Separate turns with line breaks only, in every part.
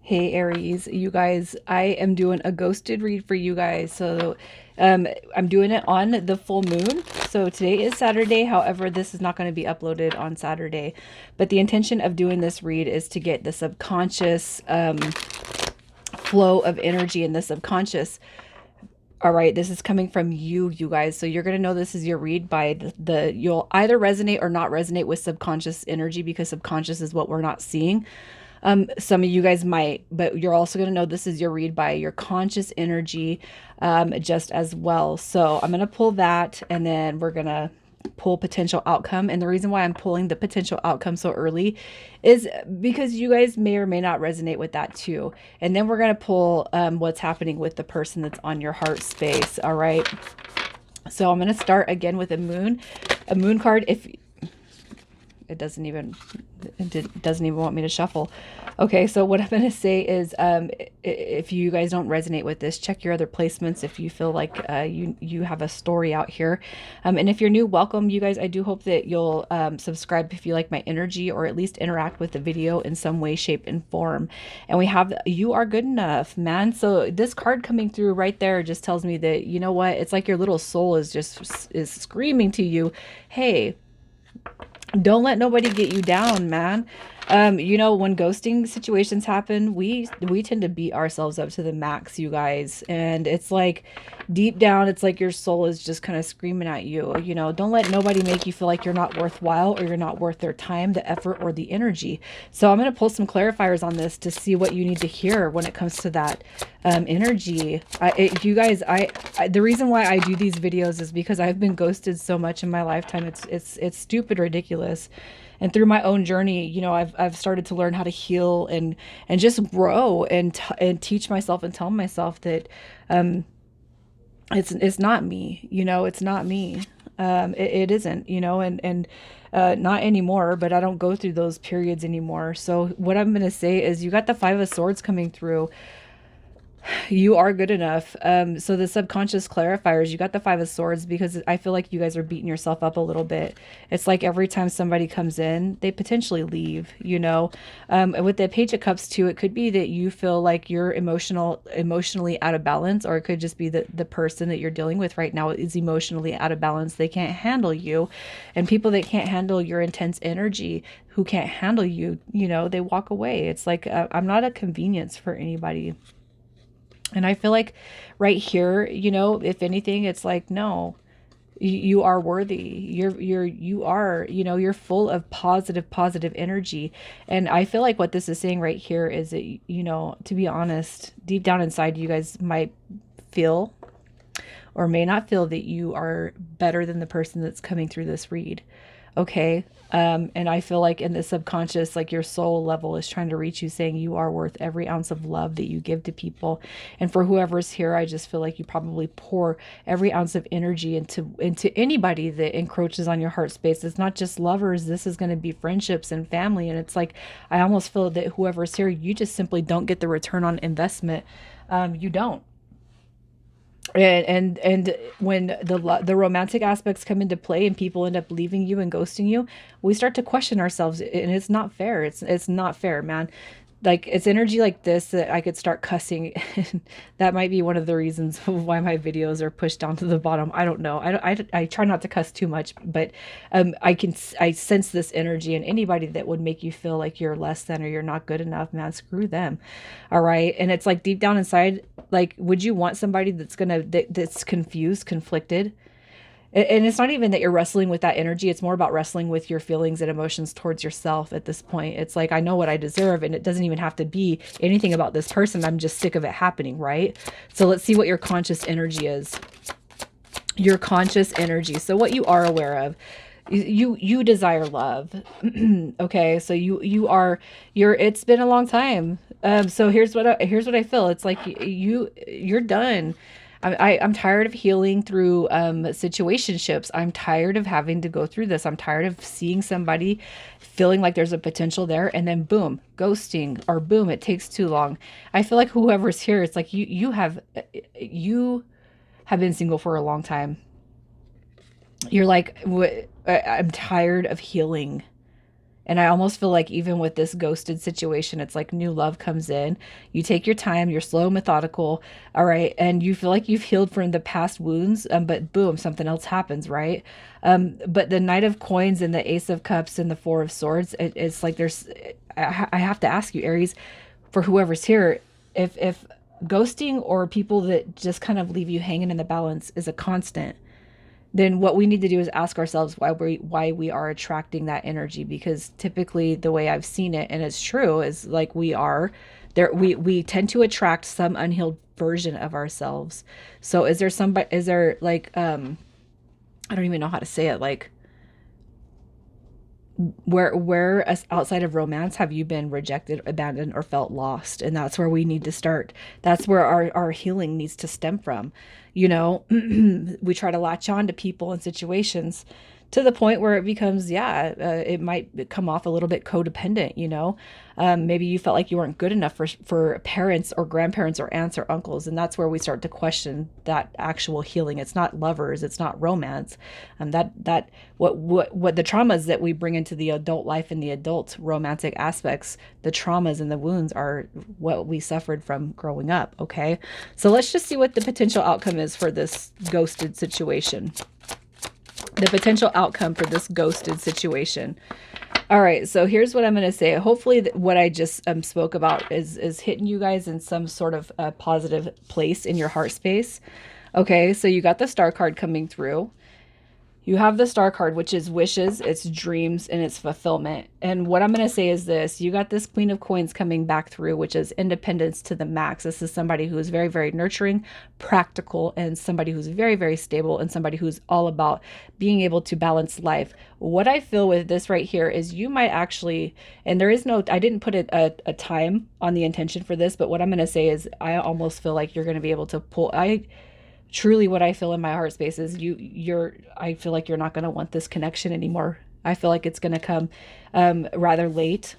Hey Aries, you guys, I am doing a ghosted read for you guys. I'm doing it on the full moon. So today is Saturday. However, this is not going to be uploaded on Saturday. But the intention of doing this read is to get the subconscious flow of energy in the subconscious. All right, this is coming from you guys. So you're going to know this is your read by you'll either resonate or not resonate with subconscious energy because subconscious is what we're not seeing. Some of you guys might, but you're also going to know this is your read by your conscious energy just as well. So I'm going to pull that and then we're going to pull potential outcome. And the reason why I'm pulling the potential outcome so early is because you guys may or may not resonate with that too. And then we're going to pull what's happening with the person that's on your heart space. All right. So I'm going to start again with a moon card. If it doesn't even want me to shuffle. Okay, so what I'm going to say is if you guys don't resonate with this, check your other placements if you feel like you have a story out here. And if you're new, welcome, you guys. I do hope that you'll subscribe if you like my energy, or at least interact with the video in some way, shape, and form. And we have You Are Good Enough, man. So this card coming through right there just tells me that, you know what, it's like your little soul is screaming to you, hey, don't let nobody get you down, man. When ghosting situations happen, we tend to beat ourselves up to the max, you guys. And it's like deep down, it's like your soul is just kind of screaming at you. Don't let nobody make you feel like you're not worthwhile or you're not worth their time, the effort, or the energy. So I'm going to pull some clarifiers on this to see what you need to hear when it comes to that energy. You guys, the reason why I do these videos is because I've been ghosted so much in my lifetime. It's stupid, ridiculous. And through my own journey, I've started to learn how to heal and just grow and teach myself and tell myself that it's not me. It's not me. It isn't. And not anymore. But I don't go through those periods anymore. So what I'm gonna say is, you got the Five of Swords coming through. You are good enough. So the subconscious clarifiers, you got the Five of Swords because I feel like you guys are beating yourself up a little bit. It's like every time somebody comes in, they potentially leave. And with the Page of Cups too, it could be that you feel like you're emotionally out of balance, or it could just be that the person that you're dealing with right now is emotionally out of balance. They can't handle you. And people that can't handle your intense energy, who can't handle you, they walk away. It's like, I'm not a convenience for anybody. And I feel like right here, if anything, it's like, no, you are worthy. You're full of positive energy. And I feel like what this is saying right here is that, to be honest, deep down inside, you guys might feel or may not feel that you are better than the person that's coming through this read. Okay. And I feel like in the subconscious, like your soul level is trying to reach you, saying you are worth every ounce of love that you give to people. And for whoever's here, I just feel like you probably pour every ounce of energy into anybody that encroaches on your heart space. It's not just lovers. This is going to be friendships and family. And it's like, I almost feel that whoever's here, you just simply don't get the return on investment. You don't. And when the romantic aspects come into play and people end up leaving you and ghosting you, we start to question ourselves, and it's not fair. It's not fair, man. Like, it's energy like this that I could start cussing. That might be one of the reasons why my videos are pushed down to the bottom. I don't know. I try not to cuss too much, but I sense this energy, and anybody that would make you feel like you're less than or you're not good enough, man, screw them. All right. And it's like deep down inside, like, would you want somebody that's confused, conflicted? And it's not even that you're wrestling with that energy. It's more about wrestling with your feelings and emotions towards yourself at this point. It's like, I know what I deserve, and it doesn't even have to be anything about this person. I'm just sick of it happening, right? So let's see what your conscious energy is. Your conscious energy. So what you are aware of. You desire love. Okay, so it's been a long time. So here's what I feel. It's like you're done. I'm tired of healing through situationships. I'm tired of having to go through this. I'm tired of seeing somebody feeling like there's a potential there, and then boom, ghosting, or boom, it takes too long. I feel like whoever's here, it's like you have been single for a long time. You're like, I'm tired of healing. And I almost feel like even with this ghosted situation, it's like new love comes in. You take your time, you're slow, methodical, all right, and you feel like you've healed from the past wounds, but boom, something else happens, right? But the Knight of Coins and the Ace of Cups and the Four of Swords, it's like there's, I have to ask you, Aries, for whoever's here, if ghosting or people that just kind of leave you hanging in the balance is a constant, then what we need to do is ask ourselves why we are attracting that energy, because typically the way I've seen it, and it's true, is like we are there, we tend to attract some unhealed version of ourselves. So is there like I don't even know how to say it, like where outside of romance have you been rejected, abandoned, or felt lost? And that's where we need to start. That's where our healing needs to stem from. You know, we try to latch on to people and situations to the point where it becomes, yeah, it might come off a little bit codependent, you know. Maybe you felt like you weren't good enough for parents or grandparents or aunts or uncles, and that's where we start to question that actual healing. It's not lovers, it's not romance. That what the traumas that we bring into the adult life and the adult romantic aspects, the traumas and the wounds are what we suffered from growing up. Okay, so let's just see what the potential outcome is for this ghosted situation. The potential outcome for this ghosted situation. All right, so here's what I'm going to say. Hopefully, what I just spoke about is hitting you guys in some sort of positive place in your heart space. Okay, so you got the star card coming through. You have the star card, which is wishes, it's dreams, and it's fulfillment. And what I'm going to say is this: you got this Queen of Coins coming back through, which is independence to the max. This is somebody who is very, very nurturing, practical, and somebody who's very, very stable, and somebody who's all about being able to balance life. What I feel with this right here is you might actually, and there is no, I didn't put a time on the intention for this, but what I'm going to say is I almost feel like you're going to be able to pull, truly what I feel in my heart space is I feel like you're not going to want this connection anymore. I feel like it's going to come rather late,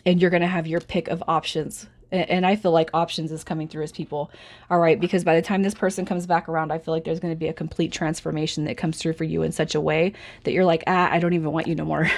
and you're going to have your pick of options. And I feel like options is coming through as people. All right, because by the time this person comes back around, I feel like there's going to be a complete transformation that comes through for you in such a way that you're like, I don't even want you no more.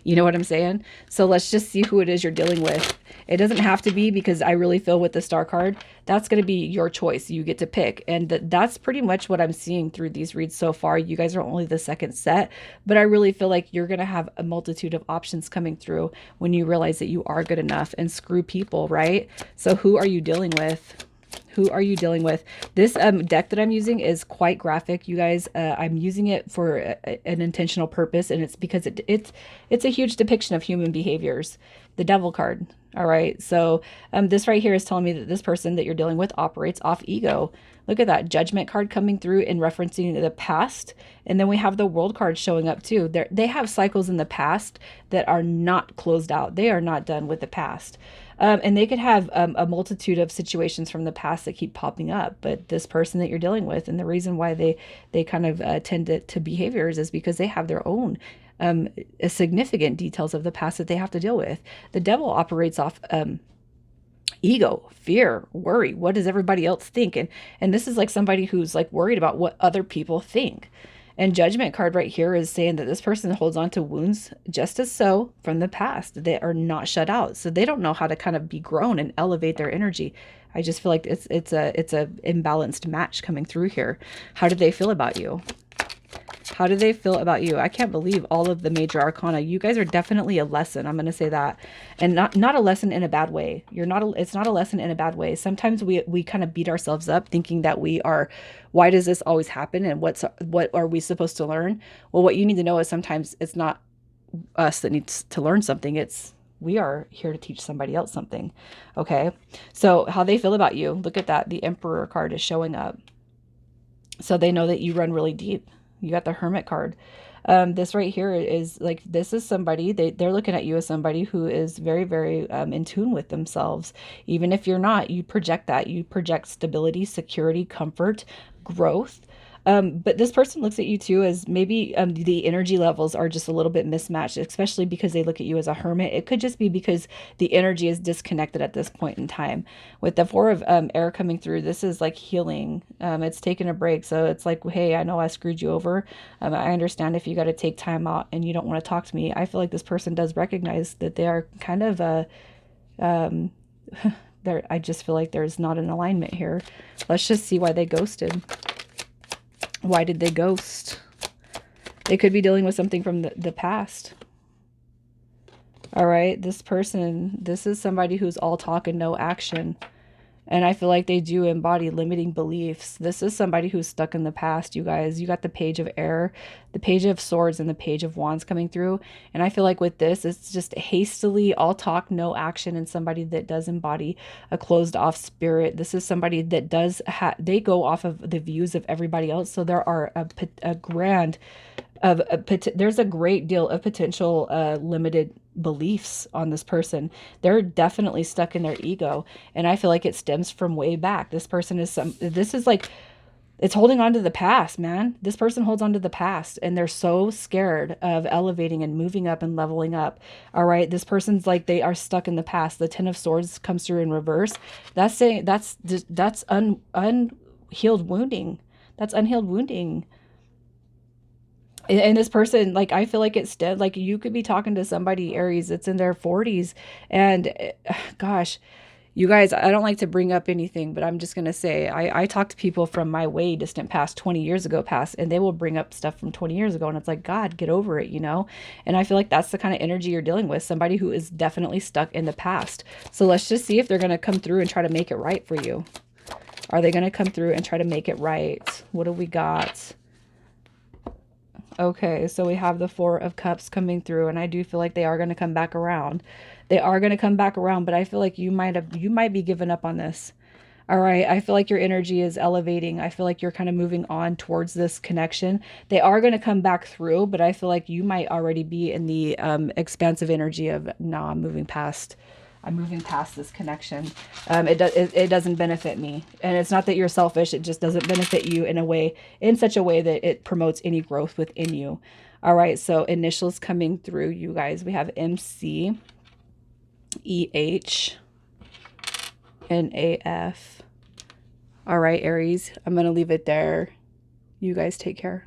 You know what I'm saying? So let's just see who it is you're dealing with. It doesn't have to be, because I really feel with the star card, that's going to be your choice. You get to pick. And that's pretty much what I'm seeing through these reads so far. You guys are only the second set, but I really feel like you're going to have a multitude of options coming through when you realize that you are good enough, and screw people, right? So who are you dealing with? Who are you dealing with? This deck that I'm using is quite graphic, you guys. I'm using it for an intentional purpose, and it's because it's a huge depiction of human behaviors. The Devil card. All right, so this right here is telling me that this person that you're dealing with operates off ego. Look at that Judgment card coming through and referencing the past. And then we have the World card showing up too. They have cycles in the past that are not closed out. They are not done with the past. And they could have a multitude of situations from the past that keep popping up. But this person that you're dealing with, and the reason why they kind of tend to behaviors, is because they have their own significant details of the past that they have to deal with. The Devil operates off ego, fear, worry. What does everybody else think? And this is like somebody who's like worried about what other people think. And Judgment card right here is saying that this person holds on to wounds just as so from the past. They are not shut out. So they don't know how to kind of be grown and elevate their energy. I just feel like it's a imbalanced match coming through here. How do they feel about you? How do they feel about you? I can't believe all of the major arcana. You guys are definitely a lesson. I'm going to say that. And not a lesson in a bad way. It's not a lesson in a bad way. Sometimes we kind of beat ourselves up thinking that we are, why does this always happen? And what are we supposed to learn? Well, what you need to know is sometimes it's not us that needs to learn something. We are here to teach somebody else something. Okay. So how they feel about you. Look at that. The Emperor card is showing up. So they know that you run really deep. You got the Hermit card. This right here is like, this is somebody, they're looking at you as somebody who is very, very in tune with themselves. Even if you're not, you project that. You project stability, security, comfort, growth. But this person looks at you too as maybe the energy levels are just a little bit mismatched, especially because they look at you as a hermit. It could just be because the energy is disconnected at this point in time. With the four of air coming through, this is like healing. It's taking a break. So it's like, hey, I know I screwed you over. I understand if you got to take time out and you don't want to talk to me. I feel like this person does recognize that they are kind of um, there. I just feel like there's not an alignment here. Let's just see why they ghosted. Why did they ghost? They could be dealing with something from the past. All right, this person, this is somebody who's all talk and no action. And I feel like they do embody limiting beliefs. This is somebody who's stuck in the past, you guys. You got the Page of Air, the Page of Swords, and the Page of Wands coming through. And I feel like with this, it's just hastily all talk, no action, and somebody that does embody a closed off spirit. This is somebody that does, they go off of the views of everybody else. So there are a grand of there's a great deal of potential limited beliefs on this person. They're definitely stuck in their ego, and I feel like it stems from way back. This person is this is like, it's holding on to the past, man. This person holds on to the past, and they're so scared of elevating and moving up and leveling up. All right, this person's like, they are stuck in the past. The Ten of Swords comes through in reverse. That's saying that's unhealed wounding. That's unhealed wounding. And this person, like, I feel like it's dead. Like, you could be talking to somebody, Aries, that's in their 40s. And gosh, you guys, I don't like to bring up anything, but I'm just going to say, I talk to people from my way distant past, 20 years ago past, and they will bring up stuff from 20 years ago. And it's like, God, get over it, you know? And I feel like that's the kind of energy you're dealing with, somebody who is definitely stuck in the past. So let's just see if they're going to come through and try to make it right for you. Are they going to come through and try to make it right? What do we got? Okay, so we have the Four of Cups coming through, and I do feel like they are going to come back around. They are going to come back around, but I feel like you might be giving up on this. All right, I feel like your energy is elevating. I feel like you're kind of moving on towards this connection. They are going to come back through, but I feel like you might already be in the expansive energy of, nah, I'm moving past this connection. It doesn't benefit me, and it's not that you're selfish. It just doesn't benefit you in a way, in such a way that it promotes any growth within you. All right, so initials coming through, you guys. We have MC, EH, and AF. All right, Aries, I'm gonna leave it there. You guys take care.